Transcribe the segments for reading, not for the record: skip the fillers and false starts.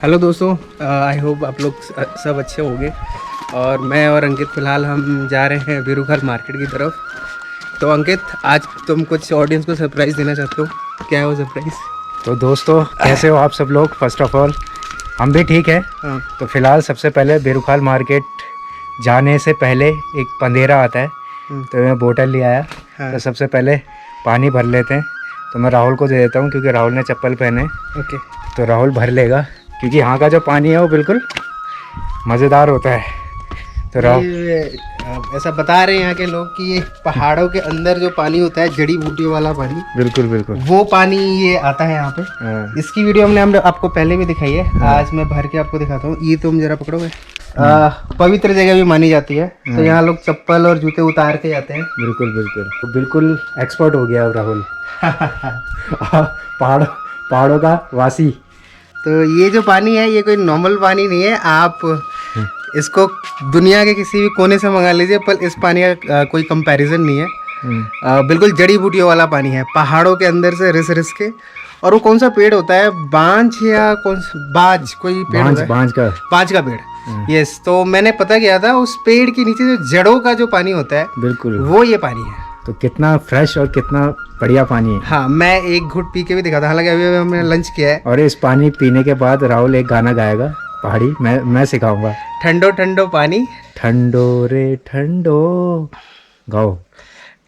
Hello दोस्तों, I hope आप लोग सब अच्छे होंगे। और मैं और अंकित फ़िलहाल हम जा रहे हैं वीरूघर मार्केट की तरफ। तो अंकित, आज तुम कुछ ऑडियंस को सरप्राइज़ देना चाहते हो, क्या है वो सरप्राइज़? तो दोस्तों कैसे हो आप सब लोग। फर्स्ट ऑफ ऑल हम भी ठीक है। हाँ। तो फिलहाल सबसे पहले वीरूघर मार्केट जाने से पहले एक पंदेरा आता है, तो मैं बोतल ले आया। हाँ। तो सबसे पहले पानी भर लेते हैं। तो मैं राहुल को दे देता हूँ क्योंकि राहुल ने चप्पल पहने। ओके। तो राहुल भर लेगा क्योंकि यहाँ का जो पानी है वो बिल्कुल मज़ेदार होता है। तो राहुल ऐसा बता रहे हैं यहाँ के लोग कि ये पहाड़ों के अंदर जो पानी होता है, जड़ी बूटियों वाला पानी, बिल्कुल बिल्कुल वो पानी ये आता है यहाँ पे। हाँ। इसकी वीडियो हमने आपको पहले भी दिखाई है। आज मैं भर के आपको दिखाता हूँ। ये तुम जरा पकड़ोगे। पवित्र जगह भी मानी जाती है, तो यहाँ लोग चप्पल और जूते उतार के जाते हैं। बिल्कुल बिल्कुल तो बिल्कुल एक्सपर्ट हो गया अब राहुल। पहाड़ों का वासी। तो ये जो पानी है, ये कोई नॉर्मल पानी नहीं है। आप इसको दुनिया के किसी भी कोने से मंगा लीजिए, पर इस पानी का कोई कंपैरिजन नहीं है। बिल्कुल जड़ी बूटियों वाला पानी है, पहाड़ों के अंदर से रिस रिस के। और वो कौन सा पेड़ होता है, बांज या कौन सा, बाज कोई पेड़ होता है, बाज का पेड़। यस, तो मैंने पता किया था, उस पेड़ के नीचे जो जड़ों का जो पानी होता है, बिल्कुल वो ये पानी है। तो कितना फ्रेश और कितना बढ़िया पानी है। हाँ, मैं एक घुट पी के भी दिखा था, हालांकि अभी हमने लंच किया है। और इस पानी पीने के बाद राहुल एक गाना गाएगा पहाड़ी, मैं सिखाऊंगा। ठंडो ठंडो पानी, ठंडो रे ठंडो, गाओ।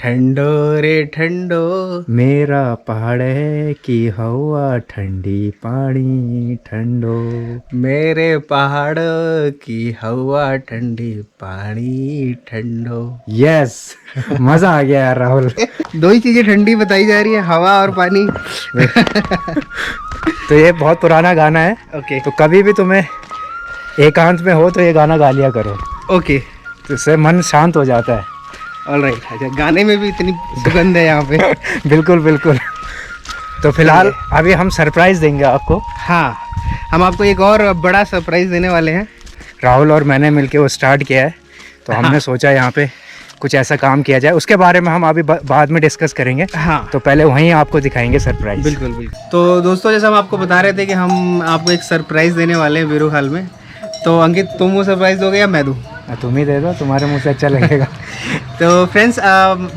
ठंडो रे ठंडो, मेरा पहाड़ है की हवा ठंडी, पानी ठंडो। मेरे पहाड़ की हवा ठंडी, पानी ठंडो। यस, मजा आ गया यार राहुल। दो ही चीजें ठंडी बताई जा रही है, हवा और पानी। तो ये बहुत पुराना गाना है। ओके। तो कभी भी तुम्हें एकांत में हो तो ये गाना गा लिया करो, ओके। तो इससे मन शांत हो जाता है। ऑलराइट। अच्छा, गाने में भी इतनी सुगंध है यहाँ पे। बिल्कुल बिल्कुल। तो फिलहाल अभी हम सरप्राइज देंगे आपको। हाँ, हम आपको एक और बड़ा सरप्राइज देने वाले हैं। राहुल और मैंने मिलके वो स्टार्ट किया है, तो हमने सोचा यहाँ पे कुछ ऐसा काम किया जाए। उसके बारे में हम अभी बाद में डिस्कस करेंगे। हाँ, तो पहले वहीं आपको दिखाएंगे सरप्राइज। बिल्कुल बिल्कुल। तो दोस्तों, जैसा हम आपको बता रहे थे कि हम आपको एक सरप्राइज देने वाले हैं वीरूघर में। तो अंकित, तुम वो सरप्राइज दोगे या मैं दूँ? तुम ही दे दो, तुम्हारे मुँह से अच्छा लगेगा। तो फ्रेंड्स,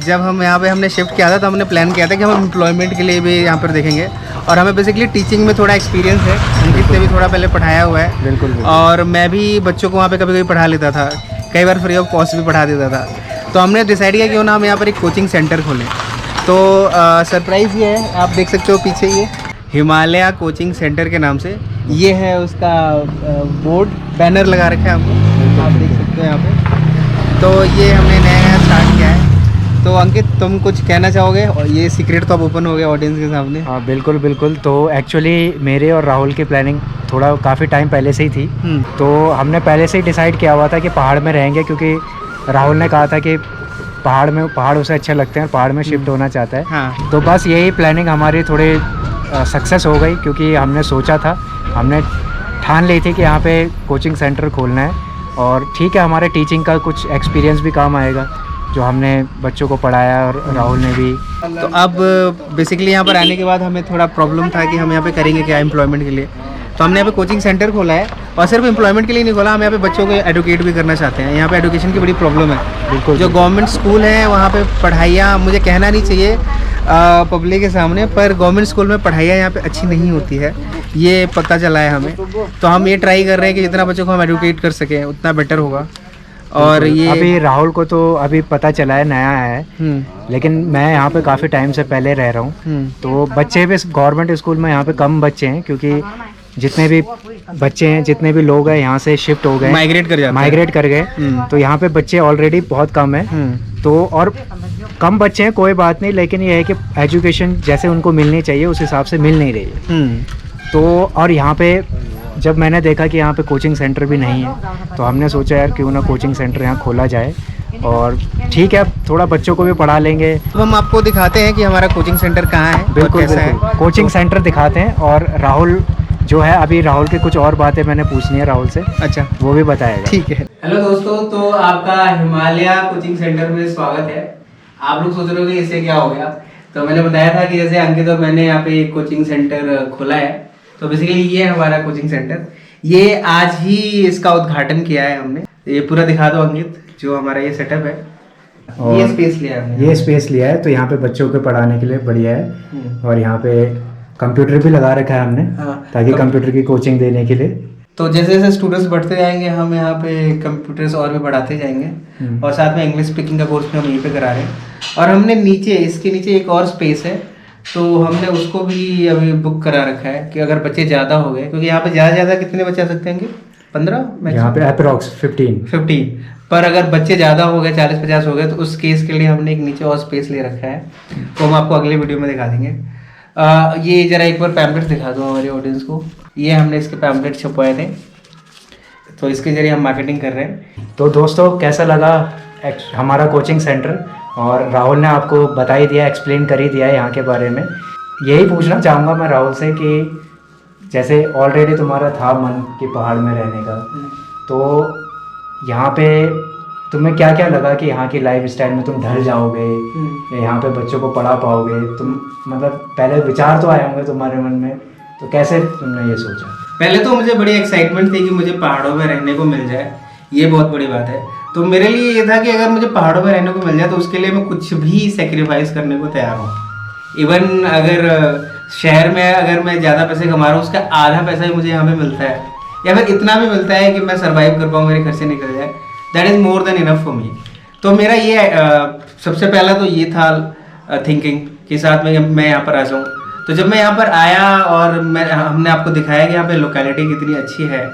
जब हम यहाँ पे हमने शिफ्ट किया था, तो हमने प्लान किया था कि हम एम्प्लॉयमेंट के लिए भी यहाँ पर देखेंगे। और हमें बेसिकली टीचिंग में थोड़ा एक्सपीरियंस है, अंकित ने भी थोड़ा पहले पढ़ाया हुआ है। बिल्कुल। और मैं भी बच्चों को वहाँ पे कभी कभी पढ़ा लेता था, कई बार फ्री ऑफ कॉस्ट भी पढ़ा देता था। तो हमने डिसाइड किया कि ना हम यहाँ पर एक कोचिंग सेंटर खोलें। तो सरप्राइज़ ये है, आप देख सकते हो पीछे, ये हिमालय कोचिंग सेंटर के नाम से ये है उसका बोर्ड, बैनर लगा रखा है हमको, आप देख सकते हो यहाँ पे। तो ये हमने नया स्टार्ट किया है। तो अंकित, तुम कुछ कहना चाहोगे? और ये सीक्रेट तो अब ओपन हो गया ऑडियंस के सामने। हाँ बिल्कुल बिल्कुल। तो एक्चुअली मेरे और राहुल की प्लानिंग थोड़ा काफ़ी टाइम पहले से ही थी। तो हमने पहले से ही डिसाइड किया हुआ था कि पहाड़ में रहेंगे, क्योंकि राहुल ने कहा था कि पहाड़ उसे अच्छे लगते हैं, पहाड़ में शिफ्ट होना चाहता है। हाँ। तो बस यही प्लानिंग हमारी थोड़ी सक्सेस हो गई, क्योंकि हमने सोचा था, हमने ठान ली थी कि यहाँ पे कोचिंग सेंटर खोलना है। और ठीक है, हमारे टीचिंग का कुछ एक्सपीरियंस भी काम आएगा, जो हमने बच्चों को पढ़ाया और राहुल ने भी। तो अब बेसिकली यहाँ पर आने के बाद हमें थोड़ा प्रॉब्लम था कि हम यहाँ पे करेंगे क्या एम्प्लॉयमेंट के लिए। तो हमने यहाँ पे कोचिंग सेंटर खोला है, और सिर्फ एम्प्लॉयमेंट के लिए नहीं खोला, हम यहाँ पे बच्चों को एडुकेट भी करना चाहते हैं। यहाँ पे एजुकेशन की बड़ी प्रॉब्लम है। बिल्कुल। जो गवर्नमेंट स्कूल हैं वहाँ पे पढ़ाइयाँ, मुझे कहना नहीं चाहिए पब्लिक के सामने, पर गवर्नमेंट स्कूल में पढ़ाइयाँ यहाँ पे अच्छी नहीं होती है, ये पता चला है हमें। तो हम ये ट्राई कर रहे हैं कि जितना बच्चों को हम एडुकेट कर सकें उतना बेटर होगा। और ये अभी राहुल को तो अभी पता चला है, नया है, लेकिन मैं यहाँ पे काफ़ी टाइम से पहले रह रहा हूँ। तो बच्चे भी गवर्नमेंट स्कूल में यहाँ पे कम बच्चे हैं, क्योंकि जितने भी बच्चे हैं, जितने भी लोग हैं यहाँ से शिफ्ट हो गए, माइग्रेट कर गए। तो यहाँ पे बच्चे ऑलरेडी बहुत कम है। तो और कम बच्चे हैं कोई बात नहीं, लेकिन ये है कि एजुकेशन जैसे उनको मिलनी चाहिए उस हिसाब से मिल नहीं रही है। तो और यहाँ पे जब मैंने देखा कि यहाँ पे कोचिंग सेंटर भी नहीं है, तो हमने सोचा यार क्यों ना कोचिंग सेंटर यहाँ खोला जाए। और ठीक है, थोड़ा बच्चों को भी पढ़ा लेंगे। तो हम आपको दिखाते हैं कि हमारा कोचिंग सेंटर कहाँ है। बिल्कुल बिल्कुल, कोचिंग सेंटर दिखाते हैं। और राहुल जो है, अभी राहुल की कुछ और बातें मैंने पूछनी है राहुल से। अच्छा, वो भी बताएगा। ठीक है। हेलो दोस्तों, तो आपका हिमालय कोचिंग सेंटर में स्वागत है। आप लोग सोच रहे हो कि इससे क्या हो गया। तो मैंने बताया था कि जैसे अंकित और मैंने यहाँ पे एक कोचिंग सेंटर खोला है। तो बेसिकली ये है हमारा कोचिंग सेंटर। ये आज ही इसका उद्घाटन किया है हमने। ये पूरा दिखा दो अंकित, जो हमारा ये सेटअप है। और ये स्पेस लिया है हमने। ये स्पेस लिया है तो यहाँ पे बच्चों को पढ़ाने के लिए बढ़िया है। और यहाँ पे कंप्यूटर भी लगा रखा है हमने, ताकि कंप्यूटर की कोचिंग देने के लिए। तो जैसे जैसे स्टूडेंट्स बढ़ते जाएंगे हम यहाँ पे कंप्यूटर्स और भी बढ़ाते जाएंगे। और साथ में इंग्लिश स्पीकिंग का कोर्स भी हम यहीं पे करा रहे हैं। और हमने नीचे, इसके नीचे एक और स्पेस है, तो हमने उसको भी अभी बुक करा रखा है कि अगर बच्चे ज़्यादा हो गए, क्योंकि यहाँ पे ज़्यादा कितने बच्चे आ सकते हैं? 15? यहाँ पे अप्रोक्स 15। पर अगर बच्चे ज़्यादा हो गए, 40-50 हो गए, तो उस केस के लिए हमने एक नीचे और स्पेस ले रखा है, तो हम आपको अगले वीडियो में दिखा देंगे। ये जरा एक बार पैम्पलेट दिखा दो हमारे ऑडियंस को। ये हमने इसके पैम्पलेट छपवाए थे, तो इसके जरिए हम मार्केटिंग कर रहे हैं। तो दोस्तों, कैसा लगा हमारा कोचिंग सेंटर? और राहुल ने आपको बता ही दिया, एक्सप्लेन कर ही दिया है यहाँ के बारे में। यही पूछना चाहूँगा मैं राहुल से कि जैसे ऑलरेडी तुम्हारा था मन कि पहाड़ में रहने का, तो यहाँ पे तुम्हें क्या क्या लगा कि यहाँ की लाइफ स्टाइल में तुम ढल जाओगे, यहाँ पे बच्चों को पढ़ा पाओगे तुम? मतलब पहले विचार तो आए होंगे तुम्हारे मन में, तो कैसे तुमने ये सोचा? पहले तो मुझे बड़ी एक्साइटमेंट थी कि मुझे पहाड़ों में रहने को मिल जाए, ये बहुत बड़ी बात है। तो मेरे लिए ये था कि अगर मुझे पहाड़ों में रहने को मिल जाए तो उसके लिए मैं कुछ भी सेक्रीफाइस करने को तैयार हूँ। इवन अगर शहर में अगर मैं ज़्यादा पैसे कमा रहा हूँ, उसका आधा पैसा भी मुझे यहाँ पे मिलता है, या फिर इतना भी मिलता है कि मैं सर्वाइव कर पाऊँ, मेरे खर्चे निकल जाए, that is more than enough for me. तो मेरा ये सबसे पहला तो ये था थिंकिंग कि साथ में मैं यहाँ पर आ जाऊँ। तो जब मैं यहाँ पर आया और हमने आपको दिखाया कि यहाँ पे लोकेलिटी कितनी अच्छी है,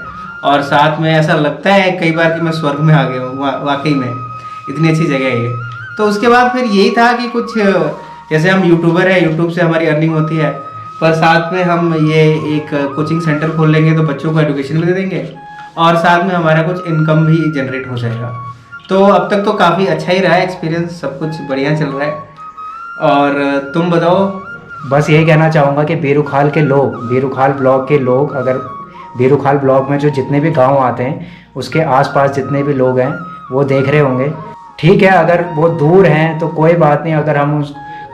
और साथ में ऐसा लगता है कई बार कि मैं स्वर्ग में आ गया हूँ, वाकई में इतनी अच्छी जगह है ये। तो उसके बाद फिर यही था कि कुछ, जैसे हम यूट्यूबर हैं, यूट्यूब से हमारी अर्निंग होती है, पर साथ में हम ये एक कोचिंग सेंटर खोल लेंगे तो बच्चों को एजुकेशन भी दे देंगे, और साथ में हमारा कुछ इनकम भी जनरेट हो जाएगा। तो अब तक तो काफ़ी अच्छा ही रहा है एक्सपीरियंस, सब कुछ बढ़िया चल रहा है। और तुम बताओ? बस यही कहना चाहूँगा कि बेरुखाल के लोग, बेरुखाल ब्लॉक के लोग, अगर बेरुखाल ब्लॉक में जो जितने भी गांव आते हैं उसके आसपास जितने भी लोग हैं वो देख रहे होंगे। ठीक है, अगर वो दूर हैं तो कोई बात नहीं, अगर हम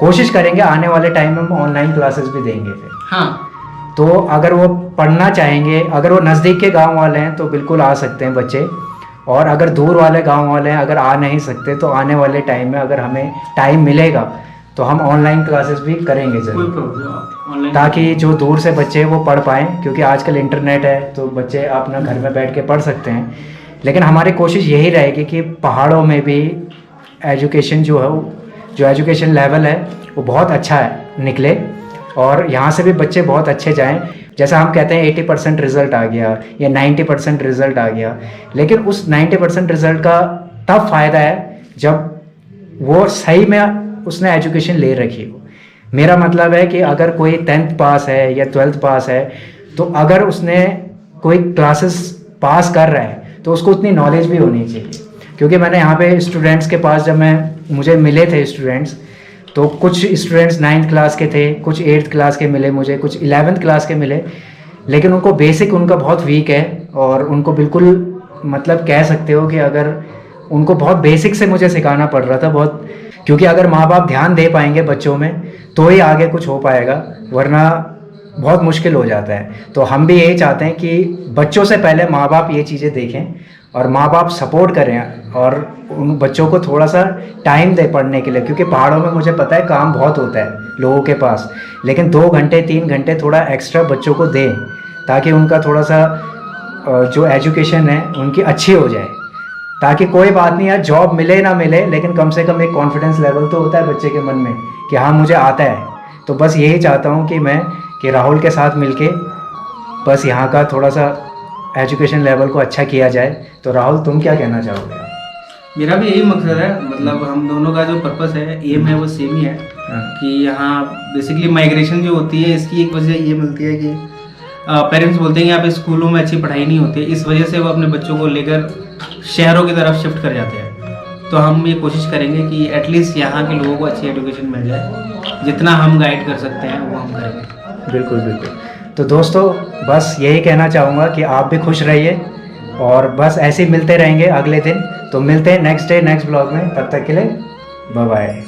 कोशिश करेंगे आने वाले टाइम में हम ऑनलाइन क्लासेस भी देंगे फिर। हाँ, तो अगर वो पढ़ना चाहेंगे, अगर वो नज़दीक के गाँव वाले हैं तो बिल्कुल आ सकते हैं बच्चे, और अगर दूर वाले गाँव वाले हैं, अगर आ नहीं सकते तो आने वाले टाइम में अगर हमें टाइम मिलेगा तो हम ऑनलाइन क्लासेस भी करेंगे ज़रूर, ताकि जो दूर से बच्चे वो पढ़ पाएँ, क्योंकि आजकल इंटरनेट है तो बच्चे अपना घर में बैठ के पढ़ सकते हैं। लेकिन हमारी कोशिश यही रहेगी कि पहाड़ों में भी एजुकेशन जो है, जो एजुकेशन लेवल है वो बहुत अच्छा है निकले, और यहाँ से भी बच्चे बहुत अच्छे जाएं। जैसा हम कहते हैं 80% रिज़ल्ट आ गया या 90% रिज़ल्ट आ गया, लेकिन उस 90% रिज़ल्ट का तब फ़ायदा है जब वो सही में उसने एजुकेशन ले रखी हो। मेरा मतलब है कि अगर कोई 10th पास है या 12th पास है, तो अगर उसने कोई क्लासेस पास कर रहा है तो उसको उतनी नॉलेज भी होनी चाहिए। क्योंकि मैंने यहाँ पे स्टूडेंट्स के पास, जब मुझे मिले थे स्टूडेंट्स, तो कुछ स्टूडेंट्स 9th क्लास के थे, कुछ 8th क्लास के मिले मुझे, कुछ 11th क्लास के मिले, लेकिन उनको बेसिक उनका बहुत वीक है, और उनको बिल्कुल मतलब कह सकते हो कि अगर उनको बहुत बेसिक से मुझे सिखाना पड़ रहा था बहुत, क्योंकि अगर माँ बाप ध्यान दे पाएंगे बच्चों में तो ही आगे कुछ हो पाएगा, वरना बहुत मुश्किल हो जाता है। तो हम भी यही चाहते हैं कि बच्चों से पहले माँ बाप ये चीज़ें देखें और माँ बाप सपोर्ट करें, और उन बच्चों को थोड़ा सा टाइम दे पढ़ने के लिए, क्योंकि पहाड़ों में मुझे पता है काम बहुत होता है लोगों के पास, लेकिन 2 घंटे 3 घंटे थोड़ा एक्स्ट्रा बच्चों को दें, ताकि उनका थोड़ा सा जो एजुकेशन है उनकी अच्छी हो जाए। ताकि कोई बात नहीं यार, जॉब मिले ना मिले, लेकिन कम से कम एक कॉन्फिडेंस लेवल तो होता है बच्चे के मन में कि हाँ मुझे आता है। तो बस यही चाहता हूँ कि राहुल के साथ मिलके बस यहाँ का थोड़ा सा एजुकेशन लेवल को अच्छा किया जाए। तो राहुल, तुम क्या कहना चाहोगे? मेरा भी यही मकसद है, मतलब हम दोनों का जो पर्पस है, एम है, वो सेम ही है। कि यहाँ बेसिकली माइग्रेशन जो होती है, इसकी एक वजह ये मिलती है कि पेरेंट्स बोलते हैं कि यहाँ पे स्कूलों में अच्छी पढ़ाई नहीं होती, इस वजह से वो अपने बच्चों को लेकर शहरों की तरफ शिफ्ट कर जाते हैं। तो हम ये कोशिश करेंगे कि एटलीस्ट यहाँ के लोगों को अच्छी एजुकेशन मिल जाए, जितना हम गाइड कर सकते हैं वो हम करेंगे। बिल्कुल बिल्कुल। तो दोस्तों, बस यही कहना चाहूँगा कि आप भी खुश रहिए, और बस ऐसे ही मिलते रहेंगे अगले दिन। तो मिलते हैं नेक्स्ट डे नेक्स्ट ब्लॉग में, तब तक के लिए बाय बाय।